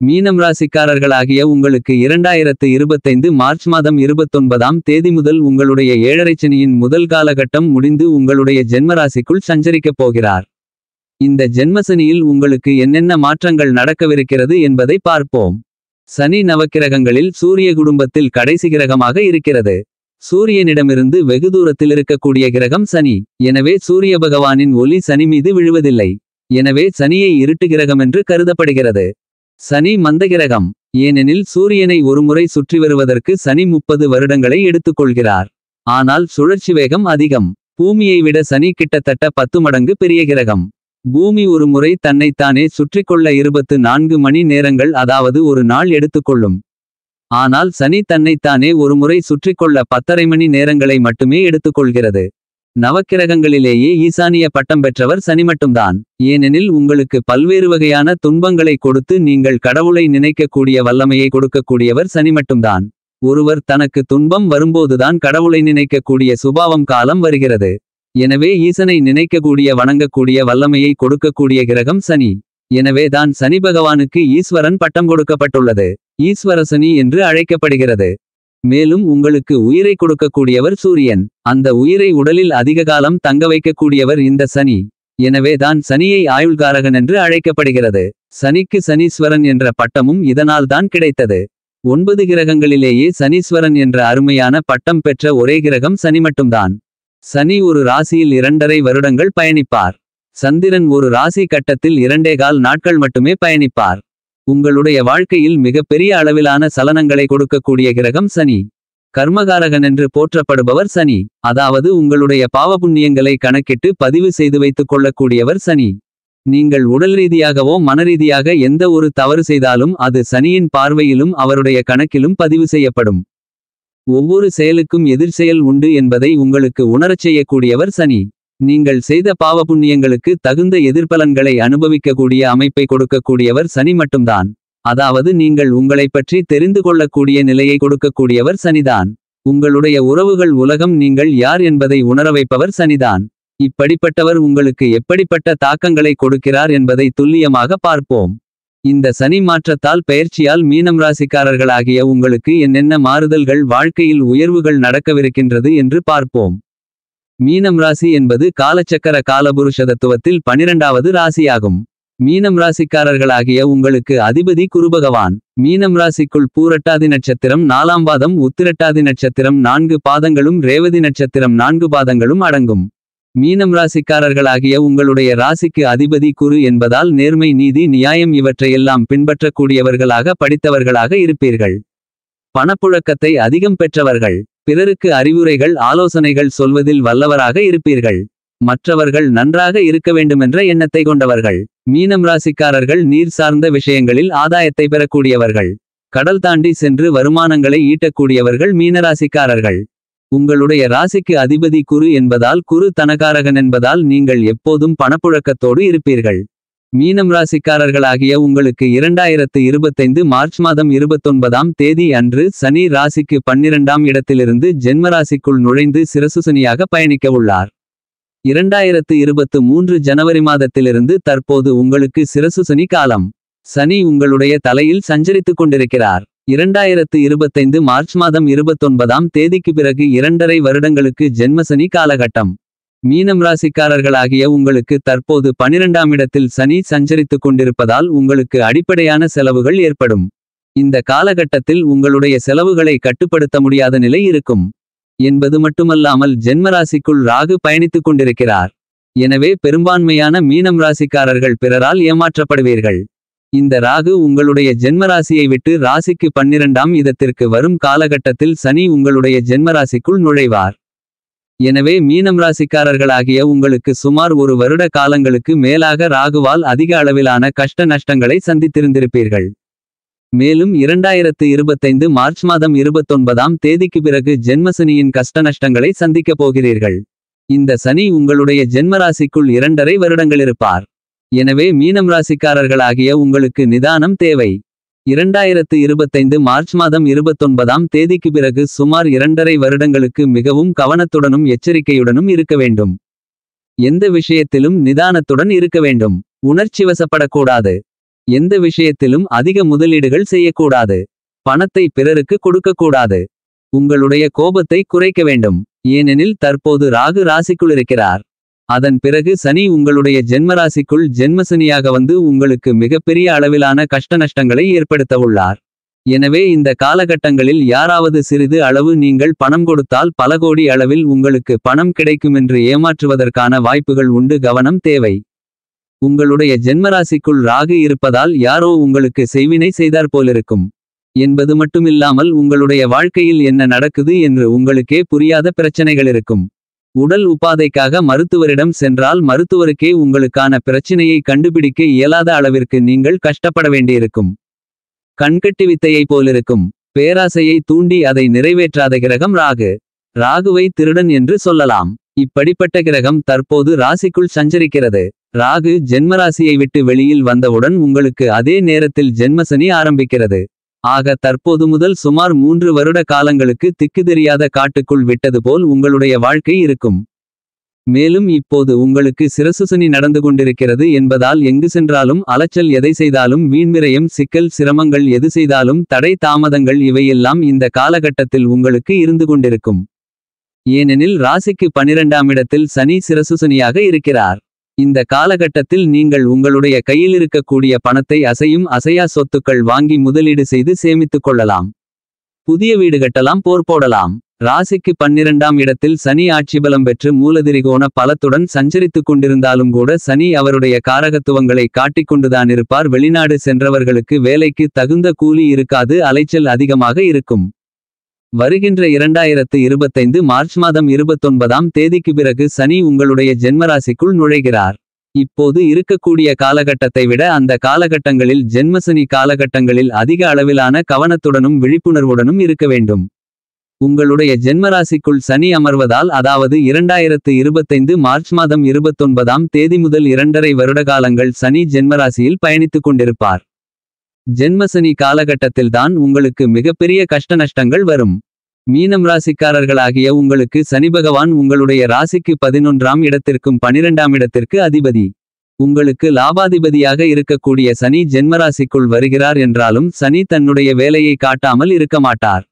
மீனம் ராசிக்காரர்களாகிய உங்களுக்கு 2025 மார்ச் மாதம் 29ஆம் தேதி முதல் உங்களுடைய ஏழரைச்சனியின் முதல் காலகட்டம் முடிந்து உங்களுடைய ஜென்மராசிக்குள் சஞ்சரிக்கப் போகிறார். இந்த ஜென்மசனியில் உங்களுக்கு என்னென்ன மாற்றங்கள் நடக்கவிருக்கிறது என்பதை பார்ப்போம். சனி நவக்கிரகங்களில் சூரிய குடும்பத்தில் கடைசி கிரகமாக இருக்கிறது. சூரியனிடமிருந்து வெகு தூரத்தில் இருக்கக்கூடிய கிரகம் சனி. எனவே சூரிய பகவானின் ஒளி சனி மீது விழுவதில்லை. எனவே சனியை இருட்டு கிரகமென்று கருதப்படுகிறது. சனி மந்தகிரகம். ஏனெனில் சூரியனை ஒருமுறை சுற்றி வருவதற்கு சனி 30 வருடங்களை எடுத்துக்கொள்கிறார். ஆனால் சுழற்சி வேகம் அதிகம். பூமியை விட சனி கிட்டத்தட்ட 10 மடங்கு பெரிய கிரகம். பூமி ஒரு முறை தன்னைத்தானே சுற்றிக்கொள்ள 24 மணி நேரங்கள், அதாவது ஒரு நாள் எடுத்துக்கொள்ளும். ஆனால் சனி தன்னைத்தானே ஒருமுறை சுற்றிக்கொள்ள 10.5 மணி நேரங்களை மட்டுமே எடுத்துக்கொள்கிறது. நவக்கிரகங்களிலேயே ஈசானிய பட்டம் பெற்றவர் சனி மட்டும்தான். ஏனெனில் உங்களுக்கு பல்வேறு வகையான துன்பங்களை கொடுத்து நீங்கள் கடவுளை நினைக்கக்கூடிய வல்லமையை கொடுக்கக்கூடியவர் சனி மட்டும்தான். ஒருவர் தனக்கு துன்பம் வரும்போதுதான் கடவுளை நினைக்கக்கூடிய சுபாவம் காலம் வருகிறது. எனவே ஈசனை நினைக்கக்கூடிய வணங்கக்கூடிய வல்லமையை கொடுக்கக்கூடிய கிரகம் சனி. எனவே தான் சனி பகவானுக்கு ஈஸ்வரன் பட்டம் கொடுக்கப்பட்டுள்ளது. ஈஸ்வரசனி என்று அழைக்கப்படுகிறது. மேலும் உங்களுக்கு உயிரை கொடுக்கக்கூடியவர் சூரியன். அந்த உயிரை உடலில் அதிக காலம் தங்க வைக்கக்கூடியவர் இந்த சனி. எனவே தான் சனியை ஆயுள்காரகன் என்று அழைக்கப்படுகிறது. சனிக்கு சனீஸ்வரன் என்ற பட்டமும் இதனால் தான் கிடைத்தது. 9 கிரகங்களிலேயே சனீஸ்வரன் என்ற அருமையான பட்டம் பெற்ற ஒரே கிரகம் சனி மட்டும்தான். சனி ஒரு ராசியில் 2.5 வருடங்கள் பயணிப்பார். சந்திரன் ஒரு ராசி கட்டத்தில் 2.25 நாட்கள் மட்டுமே பயணிப்பார். உங்களுடைய வாழ்க்கையில் மிகப்பெரிய அளவிலான சலனங்களை கொடுக்கக்கூடிய கிரகம் சனி. கர்மகாரகன் என்று போற்றப்படுபவர் சனி. அதாவது உங்களுடைய பாவபுண்ணியங்களை கணக்கிட்டு பதிவு செய்து வைத்துக் கொள்ளக்கூடியவர் சனி. நீங்கள் உடல் ரீதியாகவோ மனரீதியாக எந்த ஒரு தவறு செய்தாலும் அது சனியின் பார்வையிலும் அவருடைய கணக்கிலும் பதிவு செய்யப்படும். ஒவ்வொரு செயலுக்கும் எதிர்செயல் உண்டு என்பதை உங்களுக்கு உணரச் செய்யக்கூடியவர் சனி. நீங்கள் செய்த பாவபுண்ணியங்களுக்கு தகுந்த எதிர்பலன்களை அனுபவிக்கக்கூடிய அமைப்பை கொடுக்கக்கூடியவர் சனி மட்டும்தான். அதாவது நீங்கள் உங்களைப் பற்றி தெரிந்து கொள்ளக்கூடிய நிலையை கொடுக்கக்கூடியவர் சனிதான். உங்களுடைய உறவுகள் உலகம் நீங்கள் யார் என்பதை உணர வைப்பவர் சனிதான். இப்படிப்பட்டவர் உங்களுக்கு எப்படிப்பட்ட தாக்கங்களை கொடுக்கிறார் என்பதை துல்லியமாக பார்ப்போம். இந்த சனி மாற்றத்தால் பெயர்ச்சியால் மீனம் ராசிக்காரர்களாகிய உங்களுக்கு என்னென்ன மாறுதல்கள், வாழ்க்கையில் உயர்வுகள் நடக்கவிருக்கின்றது என்று பார்ப்போம். மீனம் ராசி என்பது காலச்சக்கர காலபுருஷ தத்துவத்தில் 12வது ராசியாகும். மீனம் ராசிக்காரர்களாகிய உங்களுக்கு அதிபதி குருபகவான். மீனம் ராசிக்குள் பூரட்டாதி நட்சத்திரம் 4ஆம் பாதம், உத்திரட்டாதி நட்சத்திரம் 4 பாதங்களும், ரேவதி நட்சத்திரம் 4 பாதங்களும் அடங்கும். மீனம் ராசிக்காரர்களாகிய உங்களுடைய ராசிக்கு அதிபதி குரு என்பதால் நேர்மை, நீதி, நியாயம் இவற்றையெல்லாம் பின்பற்றக்கூடியவர்களாக படித்தவர்களாக இருப்பீர்கள். பணப்புழக்கத்தை அதிகம் பெற்றவர்கள். பிறருக்கு அறிவுரைகள், ஆலோசனைகள் சொல்வதில் வல்லவராக இருப்பீர்கள். மற்றவர்கள் நன்றாக இருக்க வேண்டுமென்ற எண்ணத்தை கொண்டவர்கள். மீனம் ராசிக்காரர்கள் நீர் சார்ந்த விஷயங்களில் ஆதாயத்தை பெறக்கூடியவர்கள். கடல் தாண்டி சென்று வருமானங்களை ஈட்டக்கூடியவர்கள் மீனராசிக்காரர்கள். உங்களுடைய ராசிக்கு அதிபதி குரு என்பதால், குரு தனகாரகன் என்பதால் நீங்கள் எப்போதும் பணப்புழக்கத்தோடு இருப்பீர்கள். மீனம் ராசிக்காரர்களாகிய உங்களுக்கு 2025 மார்ச் மாதம் 29ஆம் தேதி அன்று சனி ராசிக்கு 12ஆம் இடத்திலிருந்து ஜென்மராசிக்குள் நுழைந்து சிரசுசனியாக பயணிக்க உள்ளார். 2023 ஜனவரி மாதத்திலிருந்து தற்போது உங்களுக்கு சிரசுசனி காலம். சனி உங்களுடைய தலையில் சஞ்சரித்துக் கொண்டிருக்கிறார். 2025 மார்ச் மாதம் 29ஆம் தேதிக்கு பிறகு 2.5 வருடங்களுக்கு ஜென்மசனி காலகட்டம். மீனம் ராசிக்காரர்களாகிய உங்களுக்கு தற்போது 12ஆம் இடத்தில் சனி சஞ்சரித்துக் கொண்டிருப்பதால் உங்களுக்கு அடிப்படையான செலவுகள் ஏற்படும். இந்த காலகட்டத்தில் உங்களுடைய செலவுகளை கட்டுப்படுத்த முடியாத நிலை இருக்கும் என்பது மட்டுமல்லாமல் ஜென்மராசிக்குள் ராகு பயணித்துக் கொண்டிருக்கிறார். எனவே பெரும்பான்மையான மீனம் ராசிக்காரர்கள் பிறரால் ஏமாற்றப்படுவீர்கள். இந்த ராகு உங்களுடைய ஜென்மராசியை விட்டு ராசிக்கு 12ஆம் இடத்திற்கு வரும் காலகட்டத்தில் சனி உங்களுடைய ஜென்மராசிக்குள் நுழைவார். எனவே மீனம் ராசிக்காரர்களாகிய உங்களுக்கு சுமார் 1 வருட காலங்களுக்கு மேலாக ராகுவால் அதிக அளவிலான கஷ்ட நஷ்டங்களை சந்தித்திருந்திருப்பீர்கள். மேலும் 2025 மார்ச் மாதம் 29ஆம் தேதிக்கு பிறகு ஜென்மசனியின் கஷ்ட நஷ்டங்களை சந்திக்கப் போகிறீர்கள். இந்த சனி உங்களுடைய ஜென்மராசிக்குள் 2.5 வருடங்கள் இருப்பார். எனவே மீனம் ராசிக்காரர்களாகிய உங்களுக்கு நிதானம் தேவை. 2025 மார்ச் மாதம் 29ஆம் தேதிக்கு பிறகு சுமார் 2.5 வருடங்களுக்கு மிகவும் கவனத்துடனும் எச்சரிக்கையுடனும் இருக்க வேண்டும். எந்த விஷயத்திலும் நிதானத்துடன் இருக்க வேண்டும். உணர்ச்சிவசப்படக்கூடாது. எந்த விஷயத்திலும் அதிக முதலீடுகள் செய்யக்கூடாது. பணத்தை பிறருக்கு கொடுக்கக்கூடாது. உங்களுடைய கோபத்தை குறைக்க வேண்டும். ஏனெனில் தற்போது ராகு ராசிக்குள் இருக்கிறார். அதன் பிறகு சனி உங்களுடைய ஜென்மராசிக்குள் ஜென்மசனியாக வந்து உங்களுக்கு மிகப்பெரிய அளவிலான கஷ்டநஷ்டங்களை ஏற்படுத்தவுள்ளார். எனவே இந்த காலகட்டங்களில் யாராவது சிறிது அளவு நீங்கள் பணம் கொடுத்தால் பல கோடி அளவில் உங்களுக்கு பணம் கிடைக்குமென்று ஏமாற்றுவதற்கான வாய்ப்புகள் உண்டு. கவனம் தேவை. உங்களுடைய ஜென்மராசிக்குள் ராகு இருப்பதால் யாரோ உங்களுக்கு செய்வினை செய்தார் போலிருக்கும் என்பது மட்டுமில்லாமல் உங்களுடைய வாழ்க்கையில் என்ன நடக்குது என்று உங்களுக்கே புரியாத பிரச்சனைகள் இருக்கும். உடல் உபாதைக்காக மருத்துவரிடம் சென்றால் மருத்துவருக்கே உங்களுக்கான பிரச்சினையை கண்டுபிடிக்க இயலாத அளவிற்கு நீங்கள் கஷ்டப்பட வேண்டியிருக்கும். கண்கட்டி வித்தையை போலிருக்கும். பேராசையை தூண்டி அதை நிறைவேற்றாத கிரகம் ராகு. ராகுவை திருடன் என்று சொல்லலாம். இப்படிப்பட்ட கிரகம் தற்போது ராசிக்குள் சஞ்சரிக்கிறது. ராகு ஜென்மராசியை விட்டு வெளியில் வந்தவுடன் உங்களுக்கு அதே நேரத்தில் ஜென்மசனி ஆரம்பிக்கிறது. ஆக தற்போது முதல் சுமார் 3 வருட காலங்களுக்கு திக்கு தெரியாத காட்டுக்குள் விட்டது போல் உங்களுடைய வாழ்க்கை இருக்கும். மேலும் இப்போது உங்களுக்கு சிரசுசனி நடந்து கொண்டிருக்கிறது என்பதால் எங்கு சென்றாலும் அலைச்சல், எதை செய்தாலும் வீண்விரயம், சிக்கல், சிரமங்கள், எது செய்தாலும் தடை தாமதங்கள் இவையெல்லாம் இந்த காலகட்டத்தில் உங்களுக்கு இருந்து கொண்டிருக்கும். ஏனெனில் ராசிக்கு 12ஆம் இடத்தில் சனி சிரசுசனியாக இருக்கிறார். இந்த காலகட்டத்தில் நீங்கள் உங்களுடைய கையில் இருக்கக்கூடிய பணத்தை அசையும் அசையா சொத்துக்கள் வாங்கி முதலீடு செய்து சேமித்துக் கொள்ளலாம். புதிய வீடு கட்டலாம், போர் போடலாம். ராசிக்கு 12ஆம் இடத்தில் சனி ஆட்சிபலம் பெற்று மூலதிரிகோண பலத்துடன் சஞ்சரித்துக் கொண்டிருந்தாலும் கூட சனி அவருடைய காரகத்துவங்களை காட்டிக்கொண்டுதான் இருப்பார். வெளிநாடு சென்றவர்களுக்கு வேலைக்கு தகுந்த கூலி இருக்காது, அலைச்சல் அதிகமாக இருக்கும். வருகின்ற 2025 மார்ச் மாதம் 29ஆம் தேதிக்கு பிறகு சனி உங்களுடைய ஜென்மராசிக்குள் நுழைகிறார். இப்போது இருக்கக்கூடிய காலகட்டத்தை விட அந்த காலகட்டங்களில் ஜென்மசனி காலகட்டங்களில் அதிக அளவிலான கவனத்துடனும் விழிப்புணர்வுடனும் இருக்க வேண்டும். உங்களுடைய ஜென்மராசிக்குள் சனி அமர்வதால், அதாவது 2025 மார்ச் மாதம் 29ஆம் தேதி முதல் 2.5 வருடகாலங்கள் சனி ஜென்மராசியில் பயணித்துக் கொண்டிருப்பார். ஜென்மசனி காலகட்டத்தில்தான் உங்களுக்கு மிகப்பெரிய கஷ்ட நஷ்டங்கள் வரும். மீனம் ராசிக்காரர்களாகிய உங்களுக்கு சனி பகவான் உங்களுடைய ராசிக்கு 11ஆம் இடத்திற்கும் 12ஆம் இடத்திற்கு அதிபதி. உங்களுக்கு லாபாதிபதியாக இருக்கக்கூடிய சனி ஜென்மராசிக்குள் வருகிறார் என்றாலும் சனி தன்னுடைய வேலையை காட்டாமல் இருக்க மாட்டார்.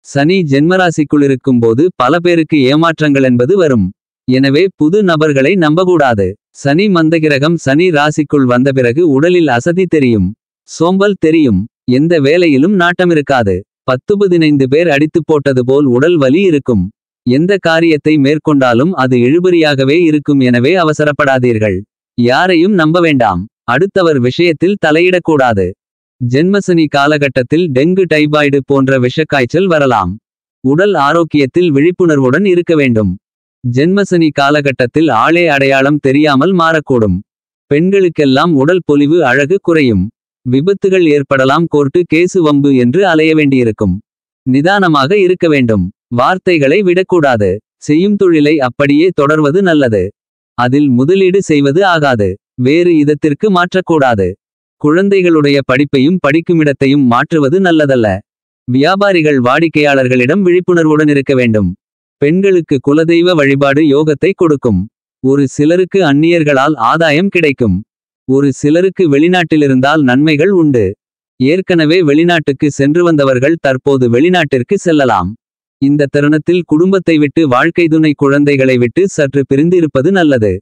சனி ஜென்மராசிக்குள் இருக்கும்போது பல பேருக்கு ஏமாற்றங்கள் என்பது வரும். எனவே புது நபர்களை நம்பக்கூடாது. சனி மந்தகிரகம் சனி ராசிக்குள் வந்த பிறகு உடலில் அசதி தெரியும், சோம்பல் தெரியும், எந்த வேலையிலும் நாட்டமிருக்காது. 10-15 பேர் அடித்துப் போட்டது போல் உடல் வலி இருக்கும். எந்த காரியத்தை மேற்கொண்டாலும் அது இழுபறியாகவே இருக்கும். எனவே அவசரப்படாதீர்கள். யாரையும் நம்ப வேண்டாம். அடுத்தவர் விஷயத்தில் தலையிடக்கூடாது. ஜென்மசனி காலகட்டத்தில் டெங்கு, டைபாய்டு போன்ற விஷக்காய்ச்சல் வரலாம். உடல் ஆரோக்கியத்தில் விழிப்புணர்வுடன் இருக்க வேண்டும். ஜென்மசனி காலகட்டத்தில் ஆளே அடையாளம் தெரியாமல் மாறக்கூடும். பெண்களுக்கெல்லாம் உடல் பொலிவு, அழகு குறையும். விபத்துகள் ஏற்படலாம். கோர்ட்டு, கேசு, வம்பு என்று அலைய வேண்டியிருக்கும். நிதானமாக இருக்க வேண்டும். வார்த்தைகளை விடக்கூடாது. செய்யும் தொழிலை அப்படியே தொடர்வது நல்லது. அதில் முதலீடு செய்வது ஆகாது. வேறு இதத்திற்கு மாற்றக்கூடாது. குழந்தைகளுடைய படிப்பையும் படிக்குமிடத்தையும் மாற்றுவது நல்லதல்ல. வியாபாரிகள் வாடிக்கையாளர்களிடம் விழிப்புணர்வுடன் இருக்க வேண்டும். பெண்களுக்கு குலதெய்வ வழிபாடு யோகத்தை கொடுக்கும். ஒரு சிலருக்கு அந்நியர்களால் ஆதாயம் கிடைக்கும். ஒரு சிலருக்கு வெளிநாட்டிலிருந்தால் நன்மைகள் உண்டு. ஏற்கனவே வெளிநாட்டுக்கு சென்று வந்தவர்கள் தற்போது வெளிநாட்டிற்கு செல்லலாம். இந்த தருணத்தில் குடும்பத்தை விட்டு, வாழ்க்கை துணை, குழந்தைகளை விட்டு சற்று பிரிந்து இருப்பது நல்லது.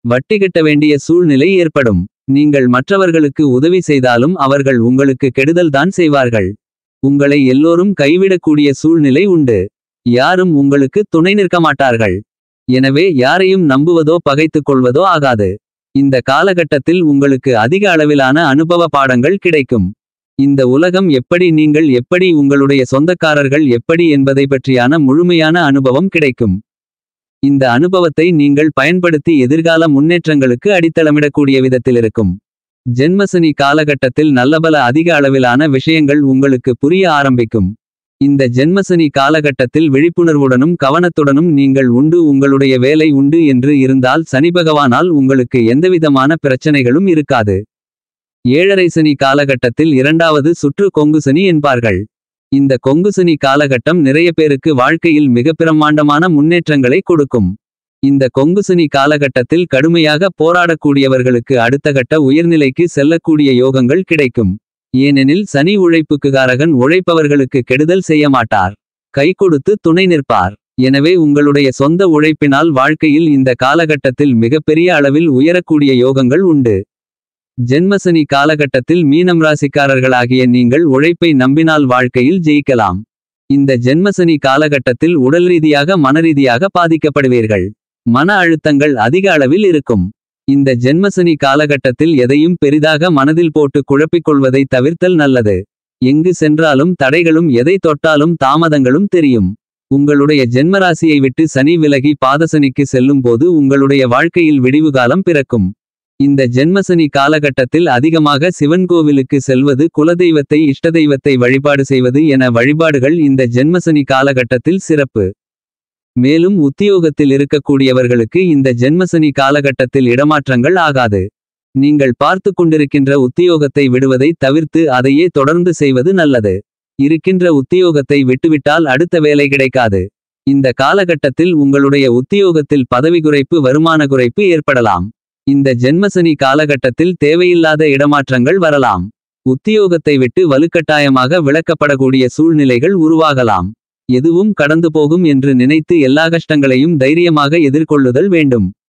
வட்டி கட்ட வேண்டிய சூழ்நிலை ஏற்படும். நீங்கள் மற்றவர்களுக்கு உதவி செய்தாலும் அவர்கள் உங்களுக்கு கெடுதல் தான் செய்வார்கள். உங்களை எல்லோரும் கைவிடக்கூடிய சூழ்நிலை உண்டு. யாரும் உங்களுக்கு துணை நிற்க மாட்டார்கள். எனவே யாரையும் நம்புவதோ பகைத்துக் கொள்வதோ ஆகாது. இந்த காலகட்டத்தில் உங்களுக்கு அதிக அளவிலான அனுபவ பாடங்கள் கிடைக்கும். இந்த உலகம் எப்படி, நீங்கள் எப்படி, உங்களுடைய சொந்தக்காரர்கள் எப்படி என்பதை பற்றியான முழுமையான அனுபவம் கிடைக்கும். இந்த அனுபவத்தை நீங்கள் பயன்படுத்தி எதிர்கால முன்னேற்றங்களுக்கு அடித்தளமிடக்கூடிய விதத்தில் இருக்கும். ஜென்மசனி காலகட்டத்தில் நல்லபல அதிக அளவிலான விஷயங்கள் உங்களுக்கு புரிய ஆரம்பிக்கும். இந்த ஜென்மசனி காலகட்டத்தில் விழிப்புணர்வுடனும் கவனத்துடனும் நீங்கள் உண்டு, உங்களுடைய வேலை உண்டு என்று இருந்தால் சனி பகவானால் உங்களுக்கு எந்தவிதமான பிரச்சனைகளும் இருக்காது. 7.5 சனி காலகட்டத்தில் 2வது சுற்று கொங்கு சனி என்பார்கள். இந்த கொங்கு சனி காலகட்டம் நிறைய பேருக்கு வாழ்க்கையில் மிக பிரம்மாண்டமான முன்னேற்றங்களை கொடுக்கும். இந்த கொங்குசனி காலகட்டத்தில் கடுமையாக போராடக்கூடியவர்களுக்கு அடுத்த கட்ட உயர்நிலைக்கு செல்லக்கூடிய யோகங்கள் கிடைக்கும். ஏனெனில் சனி உழைப்புக்குகாரகன் உழைப்பவர்களுக்கு கெடுதல் செய்ய மாட்டார். கை கொடுத்து துணை நிற்பார். எனவே உங்களுடைய சொந்த உழைப்பினால் வாழ்க்கையில் இந்த காலகட்டத்தில் மிகப்பெரிய அளவில் உயரக்கூடிய யோகங்கள் உண்டு. ஜென்மசனி காலகட்டத்தில் மீனம் ராசிக்காரர்களாகிய நீங்கள் உழைப்பை நம்பினால் வாழ்க்கையில் ஜெயிக்கலாம். இந்த ஜென்மசனி காலகட்டத்தில் உடல் ரீதியாக மனரீதியாக பாதிக்கப்படுவீர்கள். மன அழுத்தங்கள் அதிக அளவில் இருக்கும். இந்த ஜென்மசனி காலகட்டத்தில் எதையும் பெரிதாக மனதில் போட்டு குழப்பிக் கொள்வதை தவிர்த்தல் நல்லது. எங்கு சென்றாலும் தடைகளும் எதை தொட்டாலும் தாமதங்களும் தெரியும். உங்களுடைய ஜென்மராசியை விட்டு சனி விலகி பாதசனிக்கு செல்லும் போது உங்களுடைய வாழ்க்கையில் விடிவுகாலம் பிறக்கும். இந்த ஜென்மசனி காலகட்டத்தில் அதிகமாக சிவன் கோவிலுக்கு செல்வது, குலதெய்வத்தை இஷ்டதெய்வத்தை வழிபாடு செய்வது என வழிபாடுகள் இந்த ஜென்மசனி காலகட்டத்தில் சிறப்பு. மேலும் உத்தியோகத்தில் இருக்கக்கூடியவர்களுக்கு இந்த ஜென்மசனி காலகட்டத்தில் இடமாற்றங்கள் ஆகாது. நீங்கள் பார்த்து கொண்டிருக்கின்ற உத்தியோகத்தை விடுவதை தவிர்த்து அதையே தொடர்ந்து செய்வது நல்லது. இருக்கின்ற உத்தியோகத்தை விட்டுவிட்டால் அடுத்த வேலை கிடைக்காது. இந்த காலகட்டத்தில் உங்களுடைய உத்தியோகத்தில் பதவி குறைப்பு, வருமான குறைப்பு ஏற்படலாம். இந்த ஜென்மசனி காலகட்டத்தில் தேவையில்லாத இடமாற்றங்கள் வரலாம். உத்தியோகத்தை விட்டு வலுக்கட்டாயமாக விலக்கப்படக்கூடிய சூழ்நிலைகள் உருவாகலாம். எதுவும் கடந்து போகும் என்று நினைத்து எல்லா கஷ்டங்களையும் தைரியமாக எதிர்கொள்ளுதல் வேண்டும்.